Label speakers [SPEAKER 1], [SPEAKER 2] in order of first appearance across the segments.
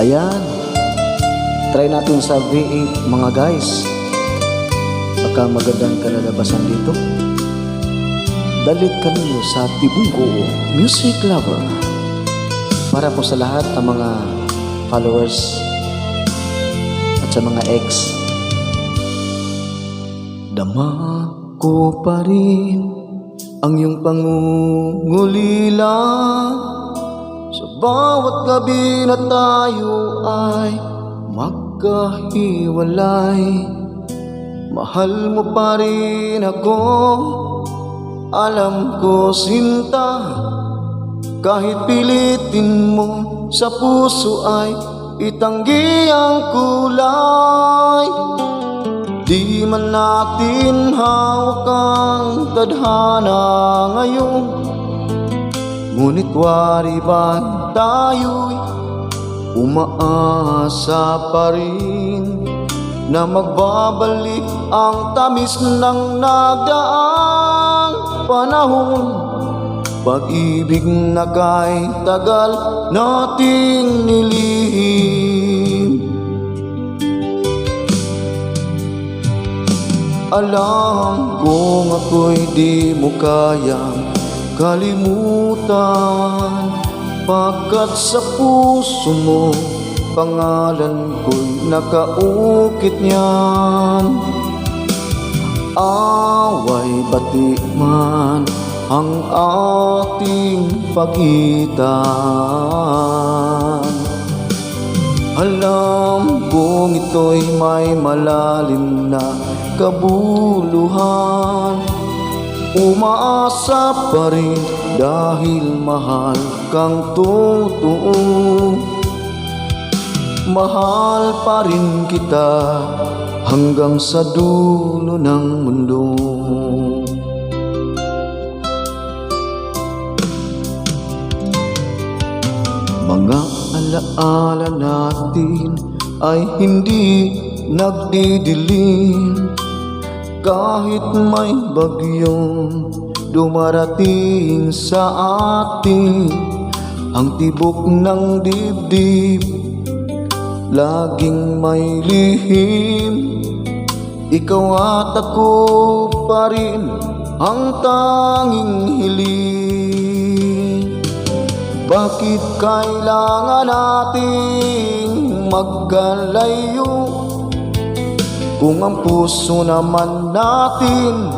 [SPEAKER 1] Ayan, try natin sa V8 mga guys. Baka magandang kalalabasan dito. Dalit kaninyo sa Tibungko Music Lover. Para po sa lahat ng mga followers at sa mga ex. Dama ko pa rin ang iyong pangungulila sa bawat gabi na tayo ay magkahiwalay. Mahal mo pa rin ako, alam ko sinta. Kahit pilitin mo, sa puso ay itanggi ang kulay. Di man natin hawak ang tadhana ngayon, ngunit wari ba tayo'y umaasa pa rin na magbabalik ang tamis ng nagdaang panahon. Pag-ibig na kay tagal nating nilihim. Alam kong ako'y di mo kayang kalimutan, pagkat sa puso mo pangalan ko'y nakaukit niyan. Away bati man ang ating pagitan, alam kong ito'y may malalim na kabuluhan. Umaasa pa rin dahil mahal kang totoo. Mahal pa rin kita hanggang sa dulo ng mundo. Mga alaala natin ay hindi nagdidilim, kahit may bagyong dumarating sa atin. Ang tibok ng dibdib laging may lihim. Ikaw at ako pa rin ang tanging hiling. Bakit kailangan nating magkalayo kung ang puso naman natin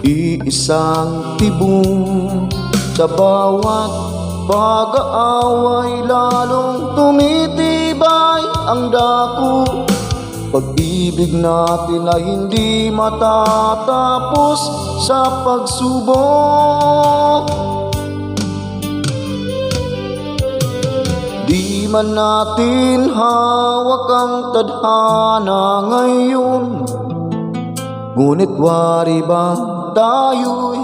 [SPEAKER 1] iisang tibong? Sa bawat pag-aaway lalong tumitibay ang dako. Pag-ibig natin ay hindi matatapos sa pagsubok. Di man natin hawak ang tadhana ngayon, ngunit wari ba tayo'y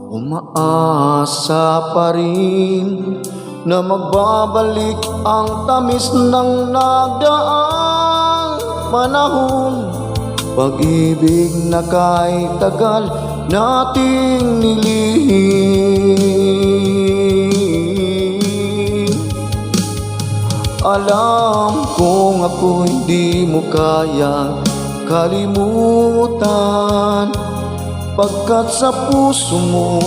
[SPEAKER 1] umaasa pa rin na magbabalik ang tamis ng nagdaang panahon. Pag-ibig na kay tagal nating nilihim. Alam kong ako'y di mo kayang kalimutan, pagkat sa puso mo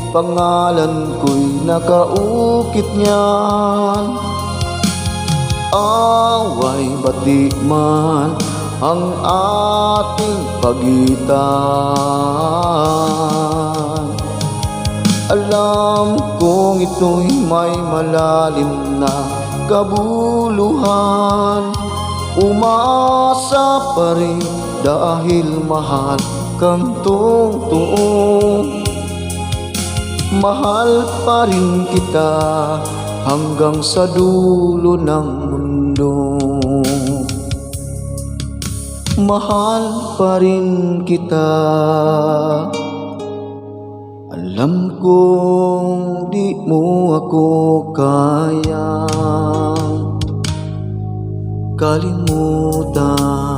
[SPEAKER 1] pangalan ko'y nakaukit niyan. Away bati man ang ating pagitan, alam kong ito'y may malalim na kabuluhan. Umaasa pa rin dahil mahal kang totoo. Mahal pa rin kita hanggang sa dulo ng mundo. Mahal pa rin kita. Alam kong di mo ako kayang kalimutan.